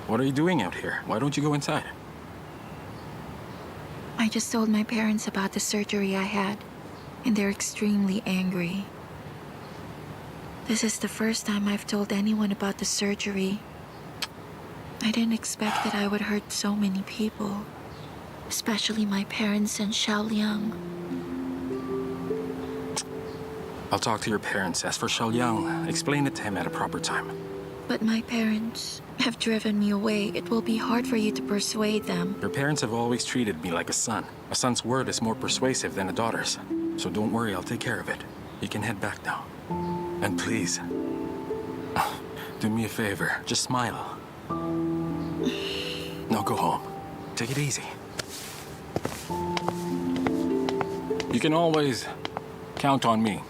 What are you doing out here? Why don't you go inside? I just told my parents about the surgery I had, and they're extremely angry. This is the first time I've told anyone about the surgery. I didn't expect that I would hurt so many people, especially my parents and Xiaoliang. I'll talk to your parents. As for Xiaoliang, explain it to him at a proper time. But my parents have driven me away. It will be hard for you to persuade them. Your parents have always treated me like a son. A son's word is more persuasive than a daughter's. So don't worry, I'll take care of it. You can head back now. And please, do me a favor. Just smile. Now go home. Take it easy. You can always count on me.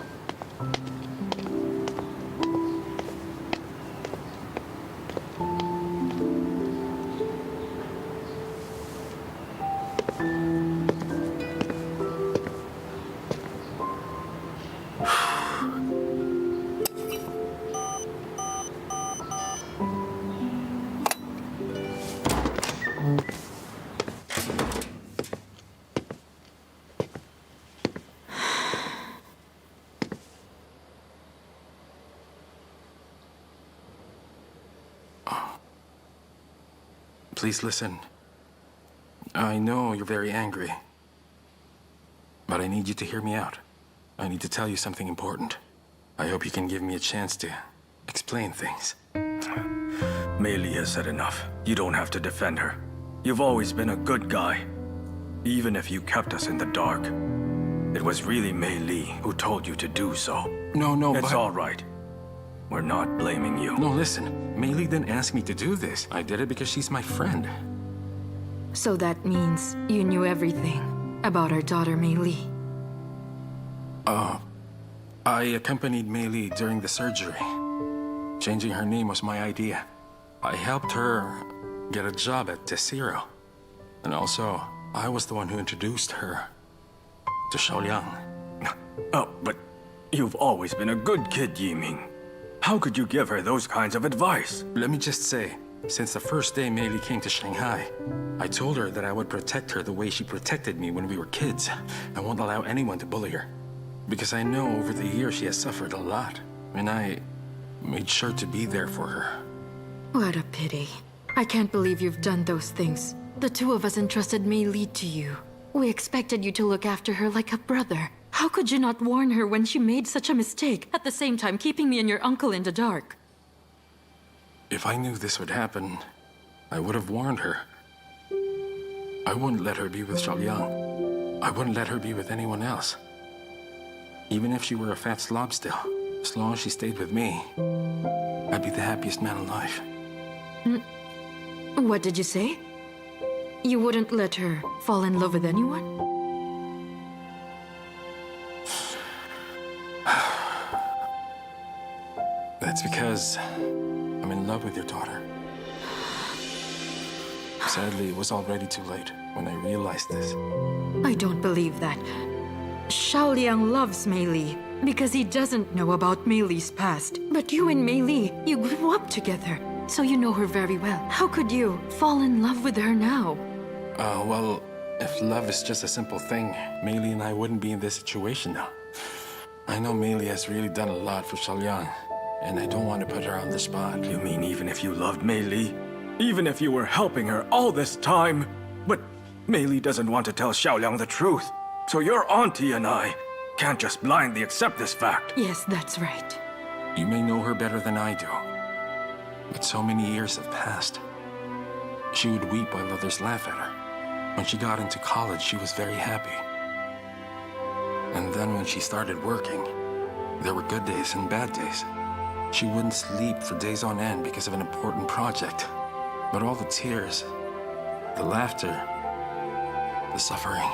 Please listen. I know you're very angry, but I need you to hear me out. I need to tell you something important. I hope you can give me a chance to explain things. Mei Li has said enough. You don't have to defend her. You've always been a good guy, even if you kept us in the dark. It was really Mei Li who told you to do so. No, It's but... all right. We're not blaming you. No, listen. Mei Li didn't ask me to do this. I did it because she's my friend. So that means you knew everything about our daughter Mei Li. I accompanied Mei Li during the surgery. Changing her name was my idea. I helped her get a job at Tesiro. And also, I was the one who introduced her to Xiaoliang. Oh, but you've always been a good kid, Yiming. How could you give her those kinds of advice? Let me just say, since the first day Mei Li came to Shanghai, I told her that I would protect her the way she protected me when we were kids. I won't allow anyone to bully her. Because I know over the years she has suffered a lot. And I made sure to be there for her. What a pity. I can't believe you've done those things. The two of us entrusted Mei Li to you. We expected you to look after her like a brother. How could you not warn her when she made such a mistake, at the same time keeping me and your uncle in the dark? If I knew this would happen, I would have warned her. I wouldn't let her be with Xiaoliang. I wouldn't let her be with anyone else. Even if she were a fat slob still, as long as she stayed with me, I'd be the happiest man alive. What did you say? You wouldn't let her fall in love with anyone? That's because I'm in love with your daughter. Sadly, it was already too late when I realized this. I don't believe that. Xiaoliang loves Mei Li because he doesn't know about Mei Li's past. But you and Mei Li, you grew up together, so you know her very well. How could you fall in love with her now? Well, if love is just a simple thing, Mei Li and I wouldn't be in this situation now. I know Mei Li has really done a lot for Xiaoliang, and I don't want to put her on the spot. You mean even if you loved Mei Li? Even if you were helping her all this time? But Mei Li doesn't want to tell Xiaoliang the truth. So your auntie and I can't just blindly accept this fact. Yes, that's right. You may know her better than I do, but so many years have passed. She would weep while others laugh at her. When she got into college, she was very happy. And then when she started working, there were good days and bad days. She wouldn't sleep for days on end because of an important project. But all the tears, the laughter, the suffering,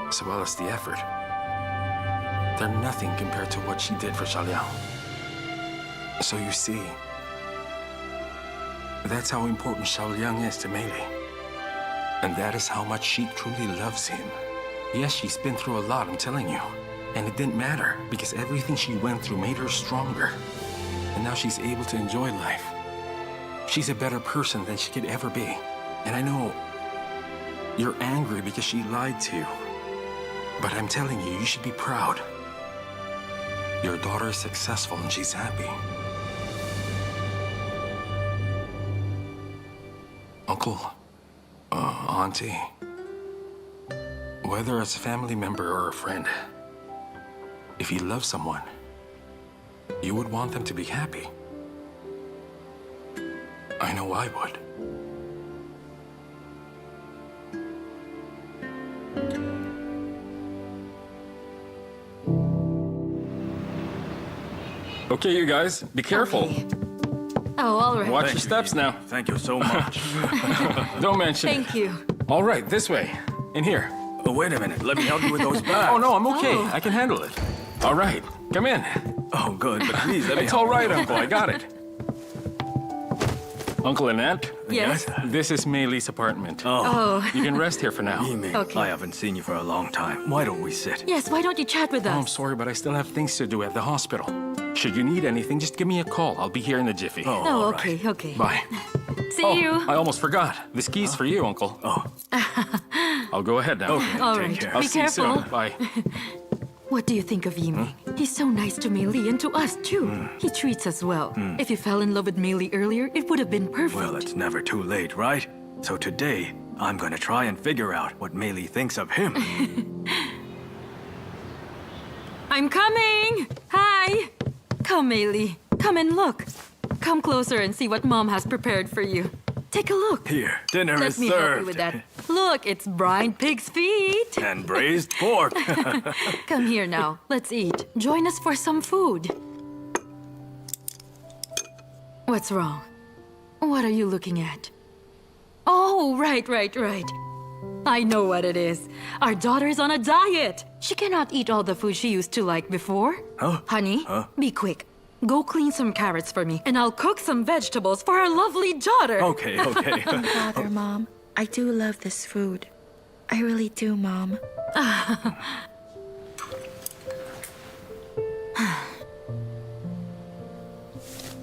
as well as the effort, they're nothing compared to what she did for Xiaoliang. So you see, that's how important Xiaoliang is to Mei Li. And that is how much she truly loves him. Yes, she's been through a lot, I'm telling you. And it didn't matter, because everything she went through made her stronger. And now she's able to enjoy life. She's a better person than she could ever be. And I know you're angry because she lied to you. But I'm telling you, you should be proud. Your daughter is successful and she's happy. Uncle, Auntie, whether it's a family member or a friend, if you love someone, you would want them to be happy. I know I would. Okay, you guys, be careful. Okay. Oh, all right. Watch Thank your you, steps Amy. now. Thank you so much. Don't mention it. Thank you. All right, this way. In here. Oh, wait a minute. Let me help you with those bags. Oh, no, I'm okay. Oh. I can handle it. All right, come in. Oh, good. But please, let me It's help all right, you. Uncle. I got it. Uncle and Aunt, Yes. this is Mei Li's apartment. Oh. You can rest here for now. Yiming, Okay. I haven't seen you for a long time. Why don't we sit? Yes, why don't you chat with Oh, I'm us? sorry, but I still have things to do at the hospital. Should you need anything, just give me a call. I'll be here in a jiffy. Oh, Oh, all okay, right. okay. Bye. See Oh, you. I almost forgot. This key's for you, Uncle. Oh, I'll go ahead now. okay. All Take right. care. I'll Be see you soon. careful. Bye. What do you think of Yiming? He's so nice to Mei Li and to us too. He treats us well. If you fell in love with Mei Li earlier, it would have been perfect. Well, it's never too late, right? So today, I'm gonna try and figure out what Mei Li thinks of him. I'm coming! Hi! Come, Mei Li. Come and look. Come closer and see what Mom has prepared for you. Take a look. Here, dinner Let is me served. help you with that. Look, it's brined pig's feet. And braised pork. Come here now. Let's eat. Join us for some food. What's wrong? What are you looking at? Oh, right. I know what it is. Our daughter's on a diet. She cannot eat all the food she used to like before. Huh? Honey, be quick. Go clean some carrots for me, and I'll cook some vegetables for our lovely daughter. Okay. Don't bother, Mom. I do love this food. I really do, Mom.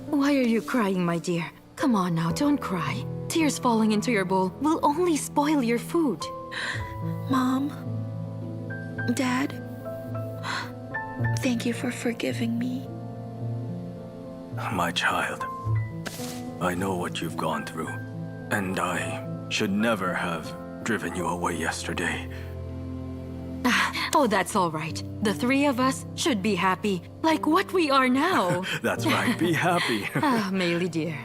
Why are you crying, my dear? Come on now, don't cry. Tears falling into your bowl will only spoil your food. Mom, Dad, thank you for forgiving me. My child, I know what you've gone through, and I should never have driven you away yesterday. Oh, that's all right. The three of us should be happy, like what we are now. That's right, be happy. Ah, Mei Li dear.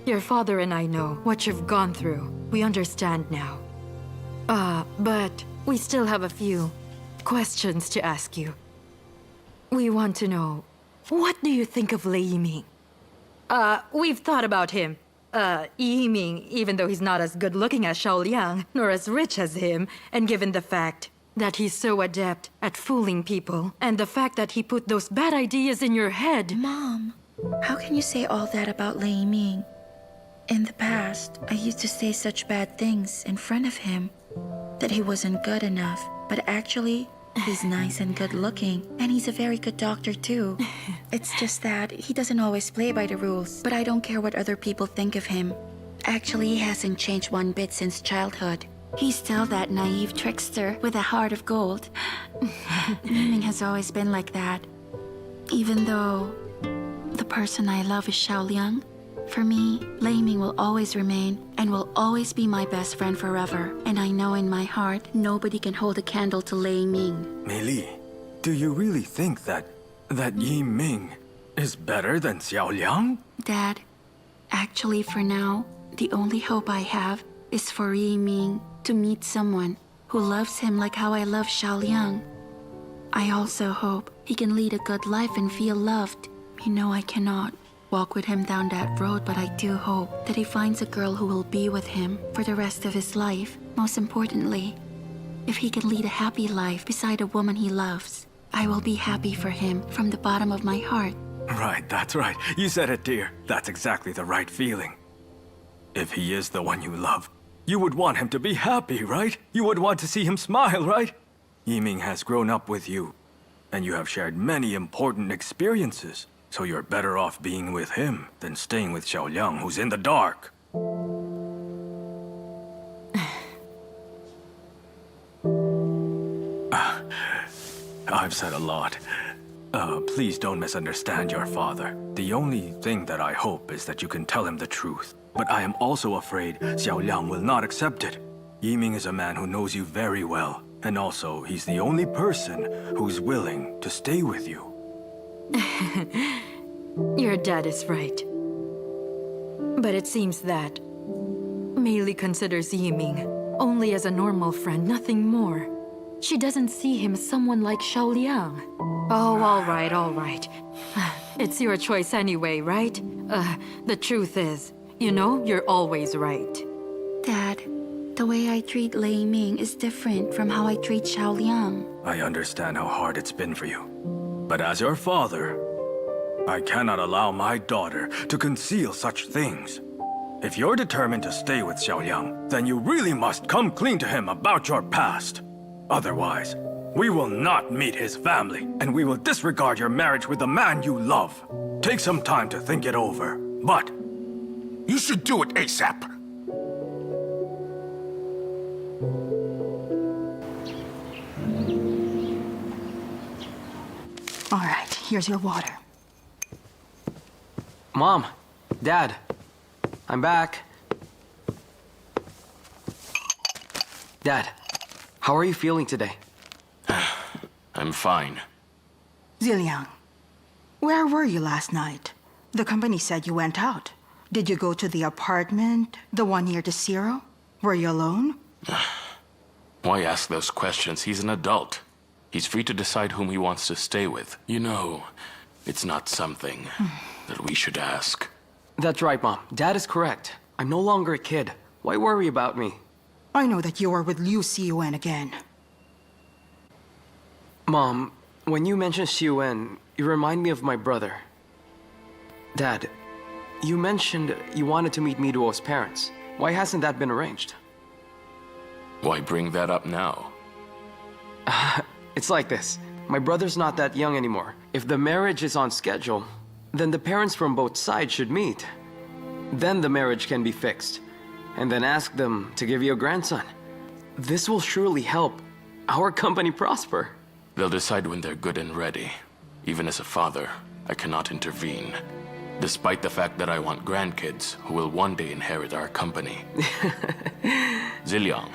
Your father and I know what you've gone through. We understand now. But we still have a few questions to ask you. We want to know, what do you think of Lei Yiming? We've thought about him. Yiming, even though he's not as good looking as Xiao Liang, nor as rich as him, and given the fact that he's so adept at fooling people, and the fact that he put those bad ideas in your head. Mom, how can you say all that about Lei Ming? In the past, I used to say such bad things in front of him, that he wasn't good enough. But actually, he's nice and good looking, and he's a very good doctor too. It's just that he doesn't always play by the rules, but I don't care what other people think of him. Actually, he hasn't changed one bit since childhood. He's still that naive trickster with a heart of gold. Ming has always been like that. Even though the person I love is Xiao Liang, for me, Lei Ming will always remain and will always be my best friend forever. And I know in my heart, nobody can hold a candle to Lei Ming. Mei Li, do you really think that Yi Ming is better than Xiao Liang? Dad, actually for now, the only hope I have is for Yi Ming to meet someone who loves him like how I love Xiao Liang. I also hope he can lead a good life and feel loved. You know I cannot walk with him down that road, but I do hope that he finds a girl who will be with him for the rest of his life. Most importantly, if he can lead a happy life beside a woman he loves, I will be happy for him from the bottom of my heart. Right, that's right. You said it, dear. That's exactly the right feeling. If he is the one you love, you would want him to be happy, right? You would want to see him smile, right? Yiming has grown up with you, and you have shared many important experiences. So you're better off being with him than staying with Xiaoliang, who's in the dark. I've said a lot. Please don't misunderstand your father. The only thing that I hope is that you can tell him the truth. But I am also afraid Xiaoliang will not accept it. Yiming is a man who knows you very well. And also, he's the only person who's willing to stay with you. Your dad is right. But it seems that Mei Li considers Yiming only as a normal friend, nothing more. She doesn't see him as someone like Xiaoliang. Oh, all right. It's your choice anyway, right? The truth is, you're always right. Dad, the way I treat Lei Ming is different from how I treat Xiaoliang. I understand how hard it's been for you. But as your father, I cannot allow my daughter to conceal such things. If you're determined to stay with Xiaoliang, then you really must come clean to him about your past. Otherwise, we will not meet his family, and we will disregard your marriage with the man you love. Take some time to think it over, but You should do it ASAP. All right, here's your water. Mom, Dad, I'm back. Dad, how are you feeling today? I'm fine. Ziliang, where were you last night? The company said you went out. Did you go to the apartment, the one near the Zero? Were you alone? Why ask those questions? He's an adult. He's free to decide whom he wants to stay with. It's not something that we should ask. That's right, Mom. Dad is correct. I'm no longer a kid. Why worry about me? I know that you are with Liu Xiwen again. Mom, when you mention Xiwen, you remind me of my brother. Dad, you mentioned you wanted to meet Miduo's parents. Why hasn't that been arranged? Why bring that up now? It's like this. My brother's not that young anymore. If the marriage is on schedule, then the parents from both sides should meet. Then the marriage can be fixed. And then ask them to give you a grandson. This will surely help our company prosper. They'll decide when they're good and ready. Even as a father, I cannot intervene. Despite the fact that I want grandkids who will one day inherit our company. Ziliang,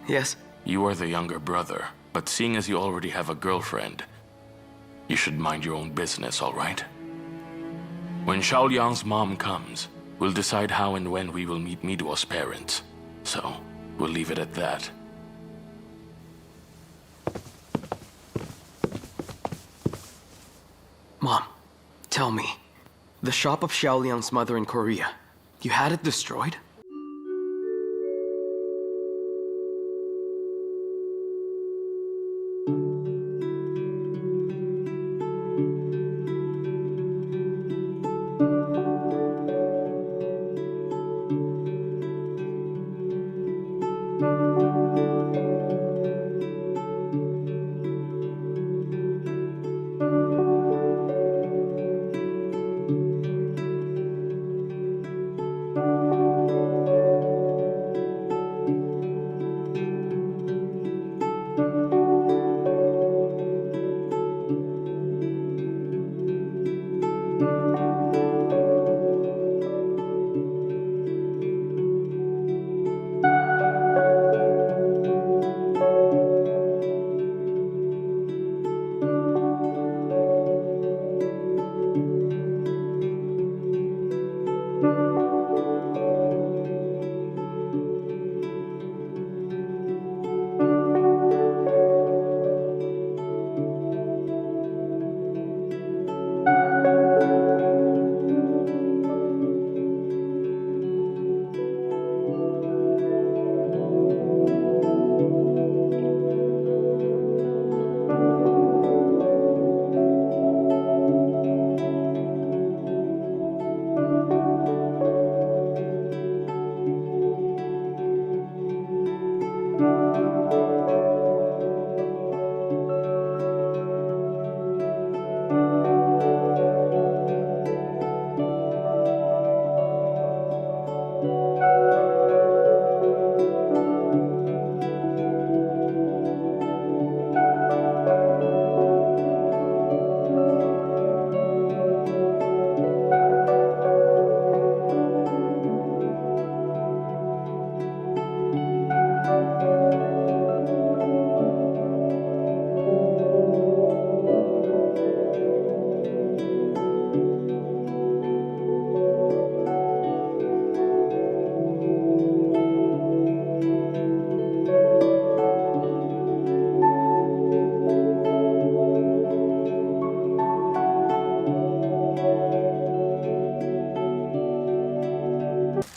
Yes? you are the younger brother, but seeing as you already have a girlfriend, you should mind your own business, all right? When Xiaoliang's mom comes, we'll decide how and when we will meet Miduo's parents. So, we'll leave it at that. Mom, tell me. The shop of Xiaoliang's mother in Korea, you had it destroyed?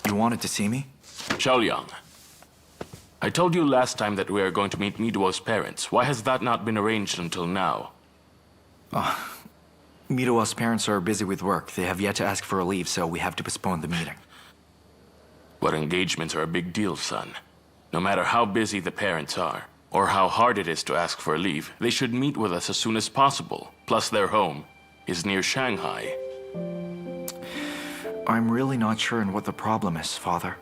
You wanted to see me? Xiaoliang, I told you last time that we are going to meet Miduo's parents. Why has that not been arranged until now? Midoa's parents are busy with work. They have yet to ask for a leave, so we have to postpone the meeting. But engagements are a big deal, son. No matter how busy the parents are, or how hard it is to ask for leave, they should meet with us as soon as possible. Plus, their home is near Shanghai. I'm really not sure in what the problem is, Father.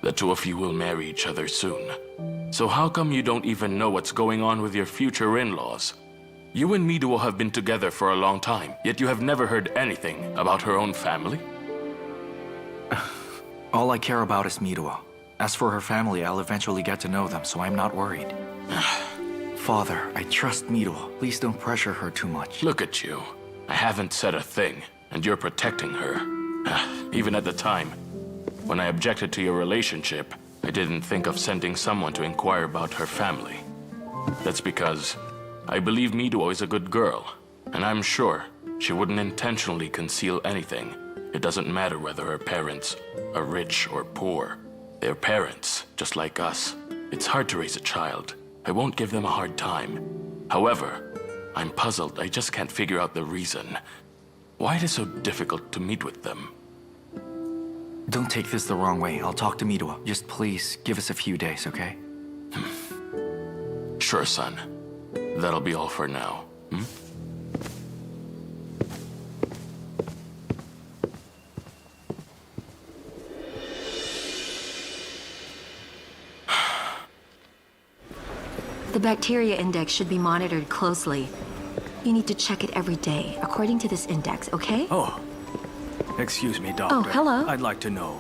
The two of you will marry each other soon. So how come you don't even know what's going on with your future in-laws? You and Miduo have been together for a long time, yet you have never heard anything about her own family? All I care about is Midoa. As for her family, I'll eventually get to know them, so I'm not worried. Father, I trust Midoa. Please don't pressure her too much. Look at you. I haven't said a thing, and you're protecting her. Even at the time, when I objected to your relationship, I didn't think of sending someone to inquire about her family. That's because I believe Miduo is a good girl, and I'm sure she wouldn't intentionally conceal anything. It doesn't matter whether her parents are rich or poor. They're parents, just like us. It's hard to raise a child. I won't give them a hard time. However, I'm puzzled. I just can't figure out the reason. Why it is so difficult to meet with them. Don't take this the wrong way. I'll talk to Midoa. Just please give us a few days, okay? Sure, son. That'll be all for now. The bacteria index should be monitored closely. You need to check it every day, according to this index, okay? Oh, excuse me, Doctor. Oh, hello. I'd like to know,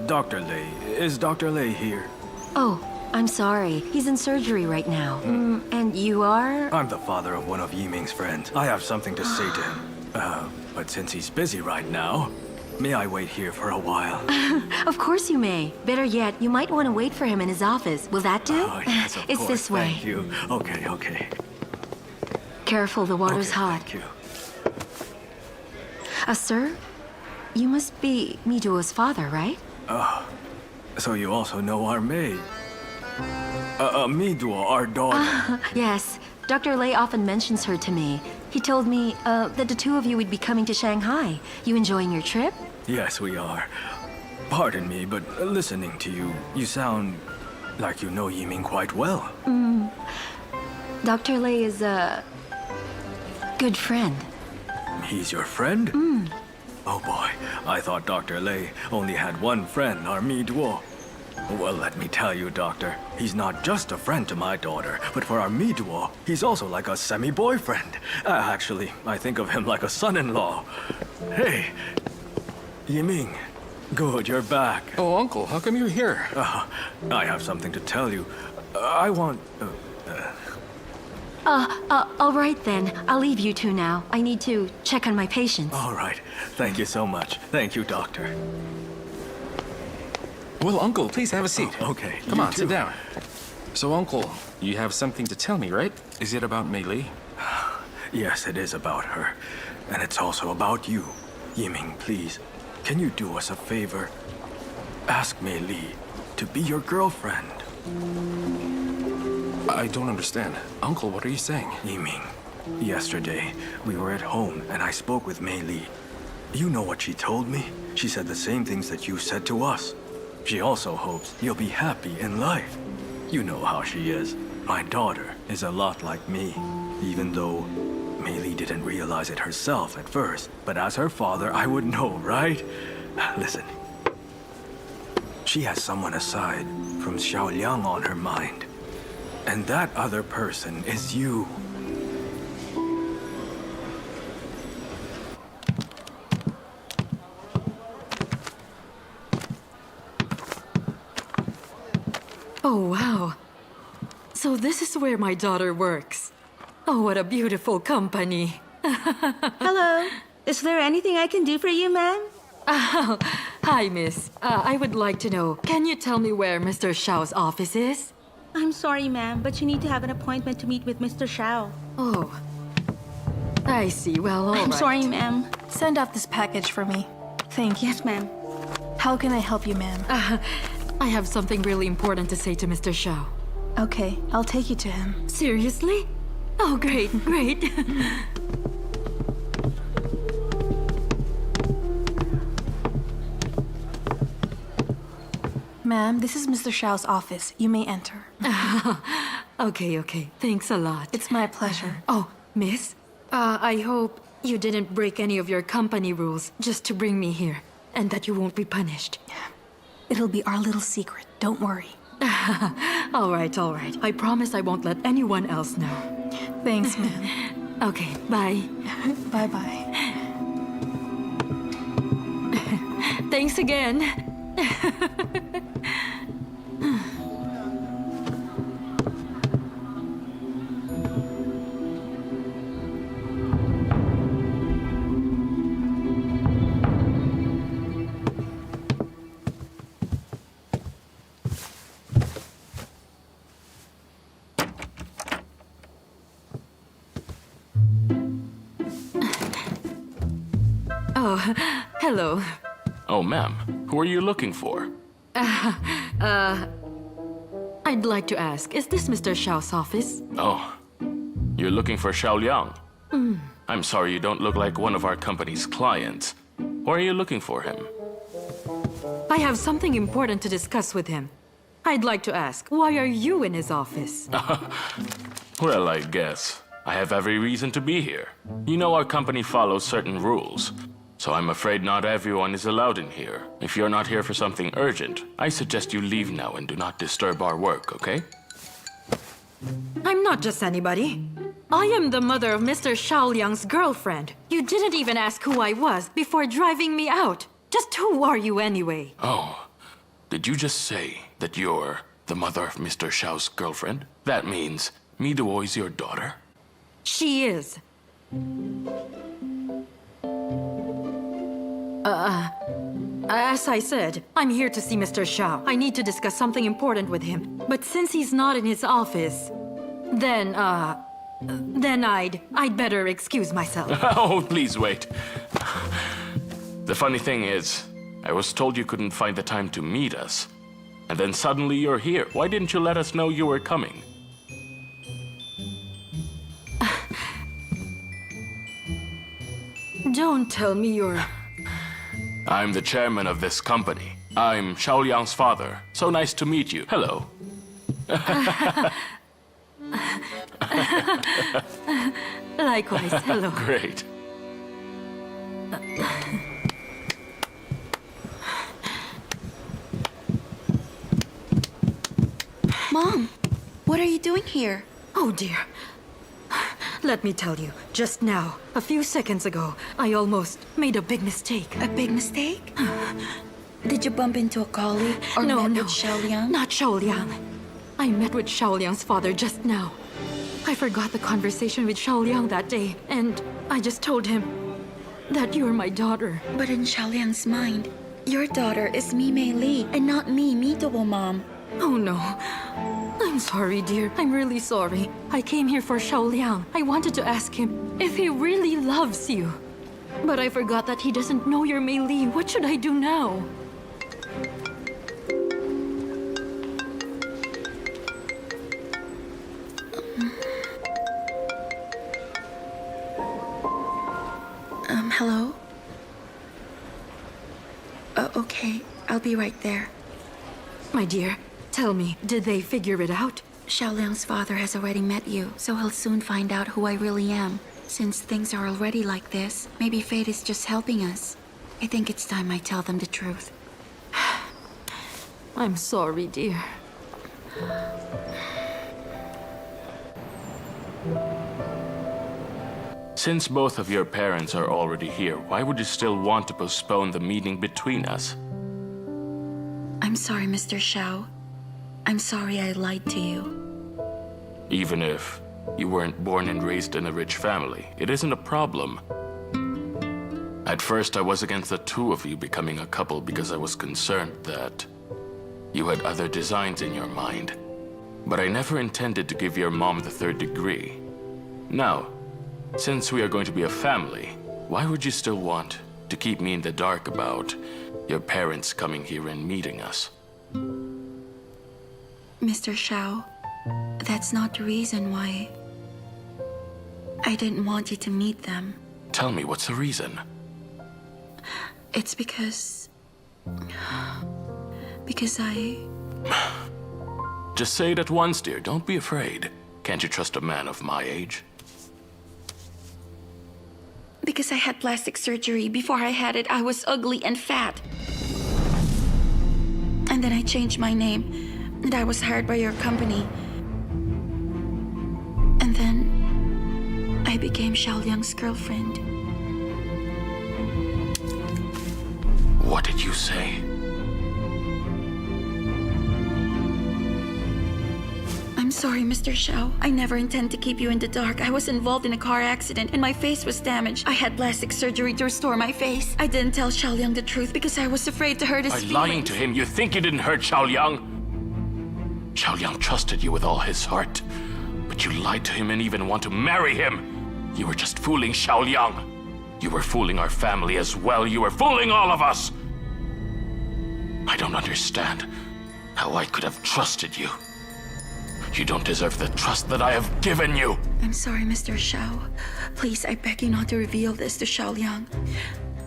Dr. Lei, is Dr. Lei here? Oh, I'm sorry. He's in surgery right now. And you are? I'm the father of one of Yiming's friends. I have something to say to him. But since he's busy right now, may I wait here for a while? Of course you may. Better yet, you might want to wait for him in his office. Will that do? Oh, yes, of It's course. this way. Thank you. Okay, okay. Careful, the water's Okay, hot. Thank you. Sir? You must be Miduo's father, right? So you also know our maid? Miduo, our daughter. Yes. Dr. Lei often mentions her to me. He told me that the two of you would be coming to Shanghai. You enjoying your trip? Yes, we are. Pardon me, but listening to you, you sound like you know Yiming quite well. Dr. Lei is a good friend. He's your friend? Oh boy, I thought Dr. Lei only had one friend, our Miduo. Well, let me tell you, Doctor, he's not just a friend to my daughter, but for our Miduo, he's also like a semi-boyfriend. Actually, I think of him like a son-in-law. Hey, Yiming, good, you're back. Oh, Uncle, how come you're here? I have something to tell you. I want... All right then. I'll leave you two now. I need to check on my patients. All right, thank you so much. Thank you, Doctor. Well, Uncle, please have a seat. Okay, Come you on, too. sit down. So, Uncle, you have something to tell me, right? Is it about Mei Li? Yes, it is about her. And it's also about you. Yiming, please, can you do us a favor? Ask Mei Li to be your girlfriend. I don't understand. Uncle, what are you saying? Yiming, yesterday we were at home and I spoke with Mei Li. You know what she told me? She said the same things that you said to us. She also hopes you'll be happy in life. You know how she is. My daughter is a lot like me, even though Mei Li didn't realize it herself at first. But as her father, I would know, right? Listen. She has someone aside from Xiaoliang on her mind. And that other person is you. Oh, wow. So this is where my daughter works. Oh, what a beautiful company. Hello. Is there anything I can do for you, ma'am? Oh, hi, miss. I would like to know, can you tell me where Mr. Shao's office is? I'm sorry, ma'am, but you need to have an appointment to meet with Mr. Shao. Oh, I see. Well, all right. I'm sorry, ma'am. Send off this package for me. Thank you. Yes, ma'am. How can I help you, ma'am? I have something really important to say to Mr. Xiao. Okay, I'll take you to him. Seriously? Oh, great, great. Ma'am, this is Mr. Xiao's office. You may enter. Okay. Thanks a lot. It's my pleasure. Oh, miss, I hope you didn't break any of your company rules just to bring me here, and that you won't be punished. It'll be our little secret. Don't worry. All right. I promise I won't let anyone else know. Thanks, ma'am. Okay, bye. Bye-bye. Thanks again. Oh, hello. Oh, ma'am, who are you looking for? I'd like to ask, is this Mr. Xiao's office? Oh, you're looking for Xiao Liang? I'm sorry, you don't look like one of our company's clients. Why are you looking for him? I have something important to discuss with him. I'd like to ask, why are you in his office? Well, I guess I have every reason to be here. You know our company follows certain rules, so I'm afraid not everyone is allowed in here. If you're not here for something urgent, I suggest you leave now and do not disturb our work, okay? I'm not just anybody. I am the mother of Mr. Xiao Liang's girlfriend. You didn't even ask who I was before driving me out. Just who are you anyway? Oh, did you just say that you're the mother of Mr. Xiao's girlfriend? That means Mi Duo is your daughter? She is. As I said, I'm here to see Mr. Xiao. I need to discuss something important with him. But since he's not in his office, then I'd better excuse myself. Oh, please wait. The funny thing is, I was told you couldn't find the time to meet us. And then suddenly you're here. Why didn't you let us know you were coming? Don't tell me you're... I'm the chairman of this company. I'm Xiao Liang's father. So nice to meet you. Hello. Likewise, hello. Great. Mom, what are you doing here? Oh dear. Let me tell you, just now, a few seconds ago, I almost made a big mistake. A big mistake? Did you bump into a colleague or No, met no. with Xiao Liang? Not Xiao Liang. I met with Xiao Liang's father just now. I forgot the conversation with Xiao Liang that day, and I just told him that you're my daughter. But in Xiao Liang's mind, your daughter is Mi Mei Li and not me, Mi Duo, Mom. Oh no. I'm sorry, dear. I'm really sorry. I came here for Xiao Liang. I wanted to ask him if he really loves you. But I forgot that he doesn't know you're Mei Li. What should I do now? Hello? Okay, I'll be right there. My dear, tell me, did they figure it out? Xiao Liang's father has already met you, so he'll soon find out who I really am. Since things are already like this, maybe fate is just helping us. I think it's time I tell them the truth. I'm sorry, dear. Since both of your parents are already here, why would you still want to postpone the meeting between us? I'm sorry, Mr. Xiao. I'm sorry I lied to you. Even if you weren't born and raised in a rich family, it isn't a problem. At first, I was against the two of you becoming a couple because I was concerned that you had other designs in your mind. But I never intended to give your mom the third degree. Now, since we are going to be a family, why would you still want to keep me in the dark about your parents coming here and meeting us. Mr. Shao, that's not the reason why I didn't want you to meet them. Tell me, what's the reason? It's because I... Just say it at once, dear. Don't be afraid. Can't you trust a man of my age? Because I had plastic surgery. Before I had it, I was ugly and fat. And then I changed my name, and I was hired by your company. And then I became Xiaoliang's girlfriend. What did you say? I'm sorry, Mr. Shao. I never intend to keep you in the dark. I was involved in a car accident and my face was damaged. I had plastic surgery to restore my face. I didn't tell Xiaoliang the truth because I was afraid to hurt his By feelings. lying to him, you think you didn't hurt Xiaoliang? Xiaoliang trusted you with all his heart, but you lied to him and even want to marry him. You were just fooling Xiaoliang. You were fooling our family as well. You were fooling all of us. I don't understand how I could have trusted you. You don't deserve the trust that I have given you. I'm sorry, Mr. Shao. Please, I beg you not to reveal this to Xiaoliang.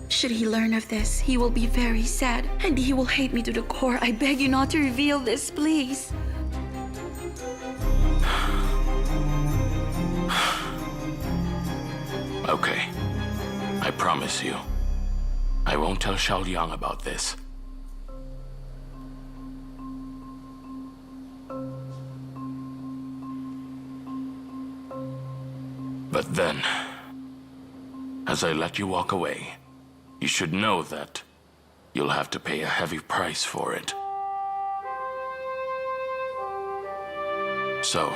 Should he learn of this, he will be very sad, and he will hate me to the core. I beg you not to reveal this, please. Okay. I promise you. I won't tell Xiaoliang about this. But then, as I let you walk away, you should know that you'll have to pay a heavy price for it. So,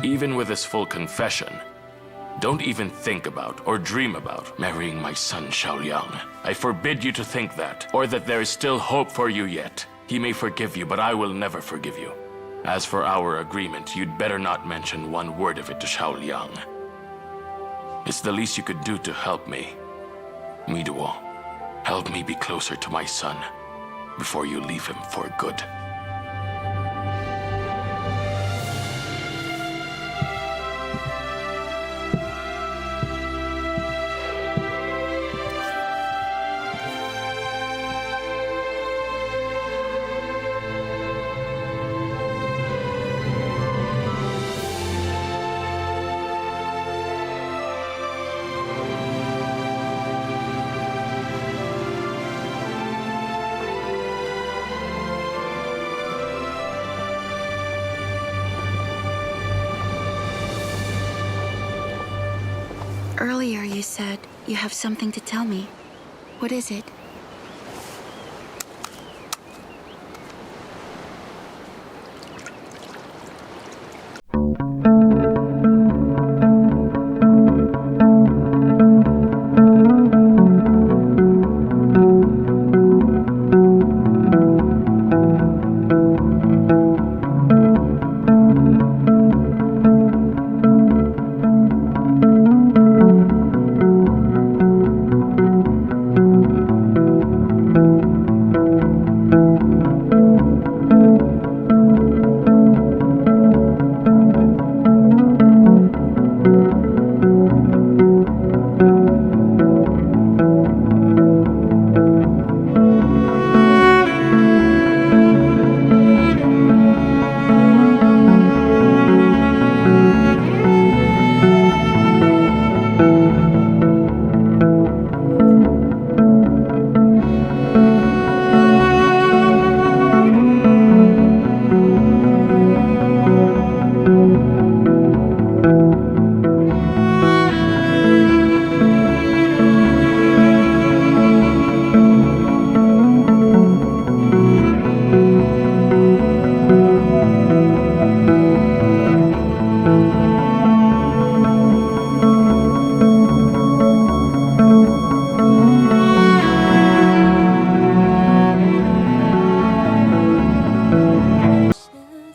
even with this full confession, don't even think about or dream about marrying my son Xiaoliang. I forbid you to think that, or that there is still hope for you yet. He may forgive you, but I will never forgive you. As for our agreement, you'd better not mention one word of it to Xiaoliang. It's the least you could do to help me. Miduo, help me be closer to my son before you leave him for good. Earlier you said you have something to tell me. What is it?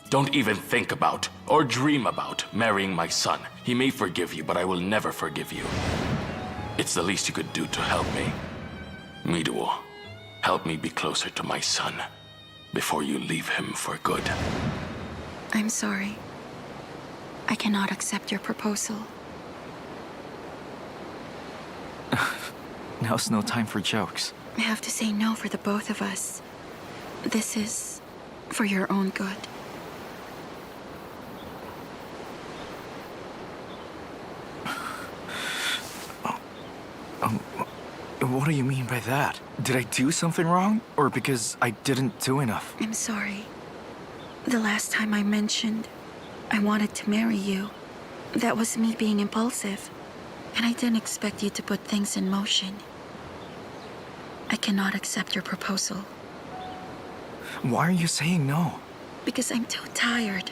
Don't even think about or dream about marrying my son. He may forgive you, but I will never forgive you. It's the least you could do to help me. Miduo, help me be closer to my son before you leave him for good. I'm sorry. I cannot accept your proposal. Now's no time for jokes. I have to say no for the both of us. This is for your own good. What do you mean by that? Did I do something wrong? Or because I didn't do enough? I'm sorry. The last time I mentioned I wanted to marry you, that was me being impulsive. And I didn't expect you to put things in motion. I cannot accept your proposal. Why are you saying no? Because I'm too tired.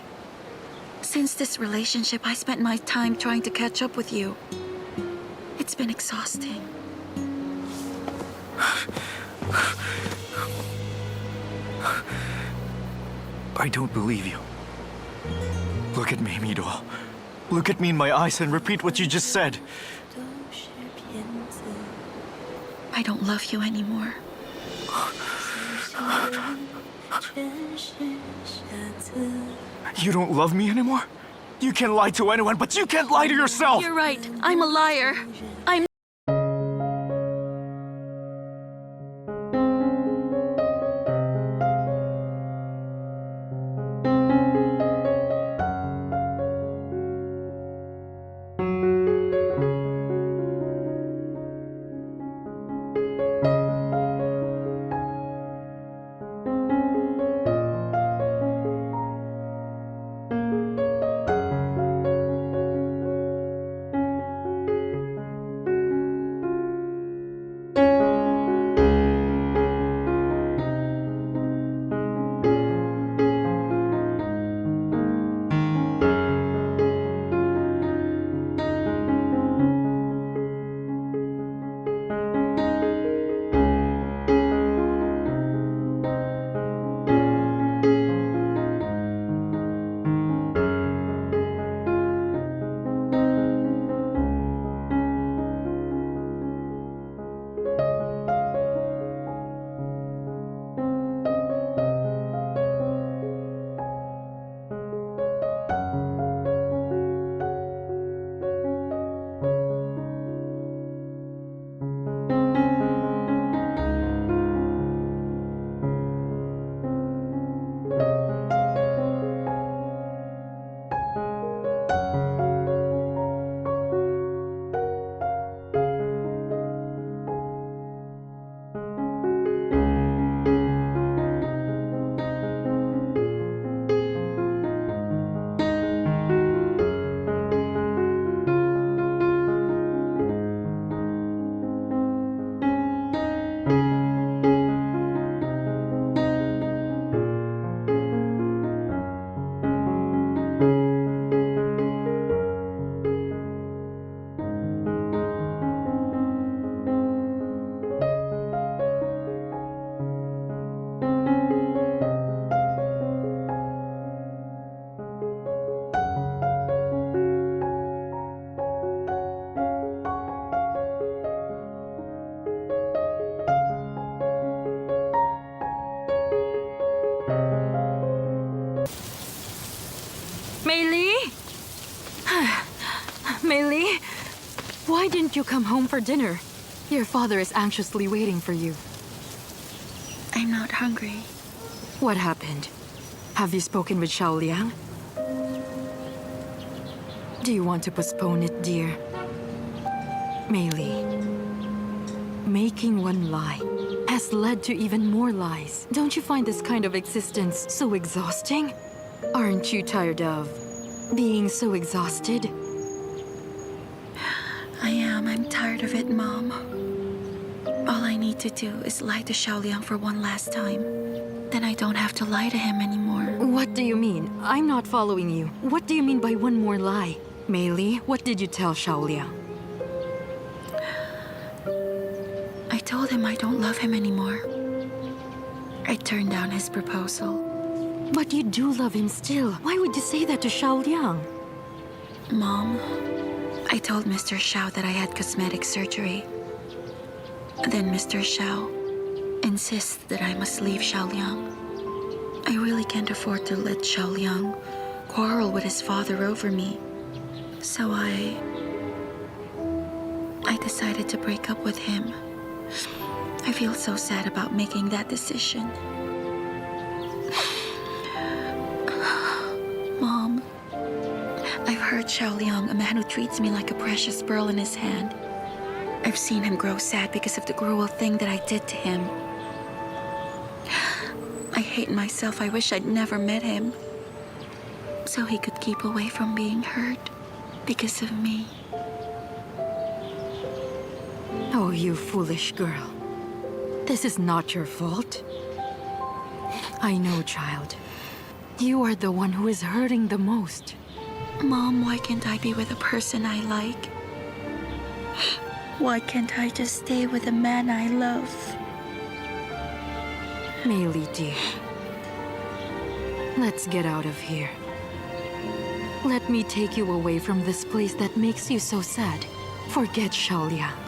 Since this relationship, I spent my time trying to catch up with you. It's been exhausting. I don't believe you. Look at me, Miduo. Look at me in my eyes and repeat what you just said. I don't love you anymore. You don't love me anymore? You can lie to anyone, but you can't lie to yourself! You're right. I'm a liar. I'm Meili? Meili? Why didn't you come home for dinner? Your father is anxiously waiting for you. I'm not hungry. What happened? Have you spoken with Xiaoliang? Do you want to postpone it, dear? Meili, making one lie has led to even more lies. Don't you find this kind of existence so exhausting? Aren't you tired of being so exhausted? I am. I'm tired of it, Mom. All I need to do is lie to Xiaoliang for one last time. Then I don't have to lie to him anymore. What do you mean? I'm not following you. What do you mean by one more lie? Meili, what did you tell Xiaoliang? I told him I don't love him anymore. I turned down his proposal. But you do love him still. Why would you say that to Xiaoliang? Mom, I told Mr. Xiao that I had cosmetic surgery. Then Mr. Xiao insists that I must leave Xiaoliang. I really can't afford to let Xiaoliang quarrel with his father over me. So I decided to break up with him. I feel so sad about making that decision. Mom, I've heard Xiaoliang, a man who treats me like a precious pearl in his hand. I've seen him grow sad because of the cruel thing that I did to him. I hate myself. I wish I'd never met him. So he could keep away from being hurt because of me. Oh, you foolish girl. This is not your fault. I know, child. You are the one who is hurting the most. Mom, why can't I be with a person I like? Why can't I just stay with the man I love? Mei Li, dear. Let's get out of here. Let me take you away from this place that makes you so sad. Forget Xiaoliang.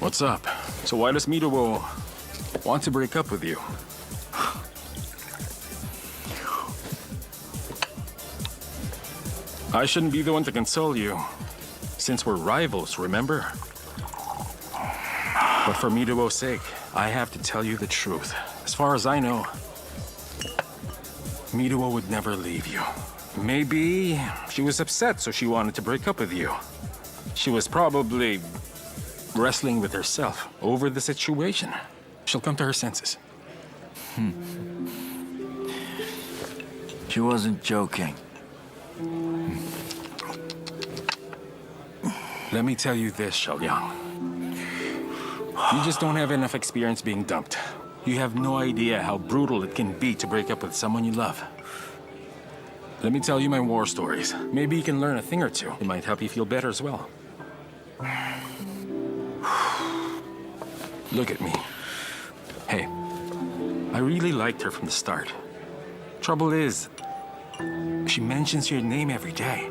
What's up? So why does Miruo want to break up with you? I shouldn't be the one to console you, since we're rivals, remember? But for Miruo's sake, I have to tell you the truth. As far as I know, Miruo would never leave you. Maybe she was upset, so she wanted to break up with you. She was probably wrestling with herself over the situation. She'll come to her senses. She wasn't joking. Let me tell you this, Xiaoliang. You just don't have enough experience being dumped. You have no idea how brutal it can be to break up with someone you love. Let me tell you my war stories. Maybe you can learn a thing or two. It might help you feel better as well. Look at me. Hey, I really liked her from the start. Trouble is, she mentions your name every day.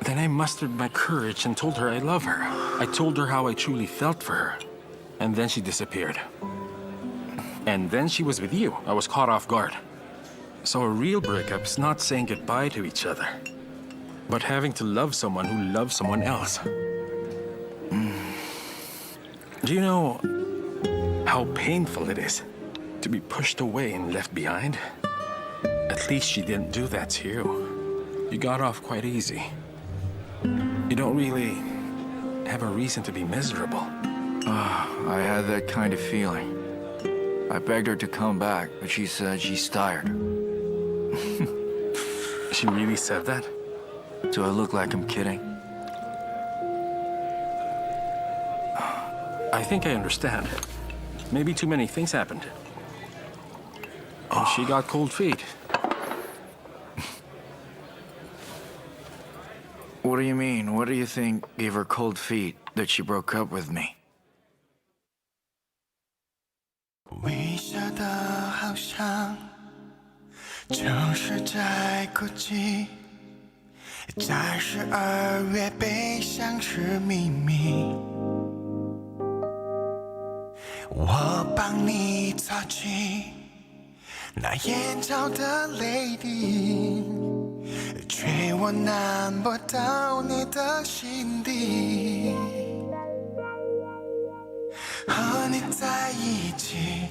Then I mustered my courage and told her I love her. I told her how I truly felt for her. And then she disappeared. And then she was with you. I was caught off guard. So a real breakup is not saying goodbye to each other, but having to love someone who loves someone else. Do you know how painful it is to be pushed away and left behind? At least she didn't do that to you. You got off quite easy. You don't really have a reason to be miserable. I had that kind of feeling. I begged her to come back, but she said she's tired. She really said that? Do I look like I'm kidding? I think I understand. Maybe too many things happened. And she got cold feet. What do you mean? What do you think gave her cold feet that she broke up with me? 微笑的好像城市在哭泣，在12月悲伤是秘密。我帮你擦去那眼角的泪滴，却我难不到你的心底。和你在一起，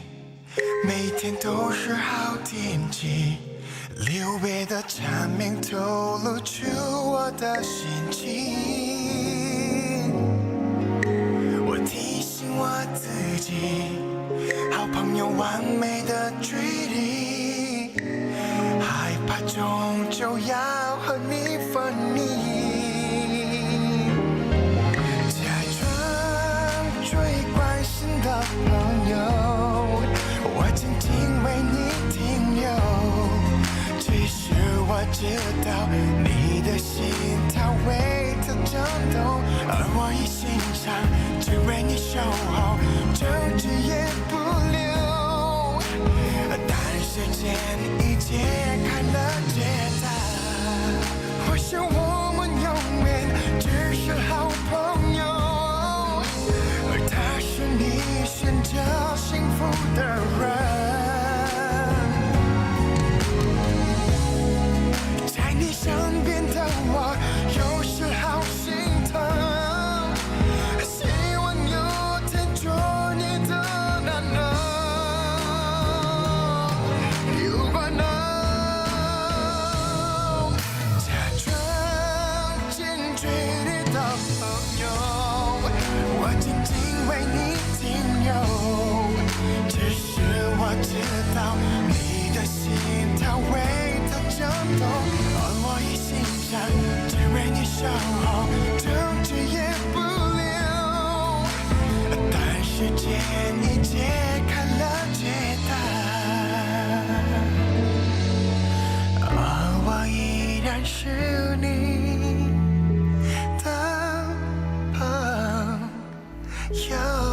每天都是好天气。留别的蝉鸣透露出我的心情。我提醒我自己，好好朋友完美的距离，害怕终究要和你分离。假装最关心的朋友，我静静为你停留。其实我知道你的心跳为它颤动，而我一心肠只为你守候，争执也不留。但时间已揭开了解答，或许我们永远只是好朋友，而他是你选择幸福的人。在你身边的我，有时好心疼，希望有天做你的男人。如果能假装近距离的朋友，我静静为你停留。只是我知道你的心跳为它颤动，而我一心肠只为你守候，争执也不留。但时间已揭开了解答，而我依然是你的朋友。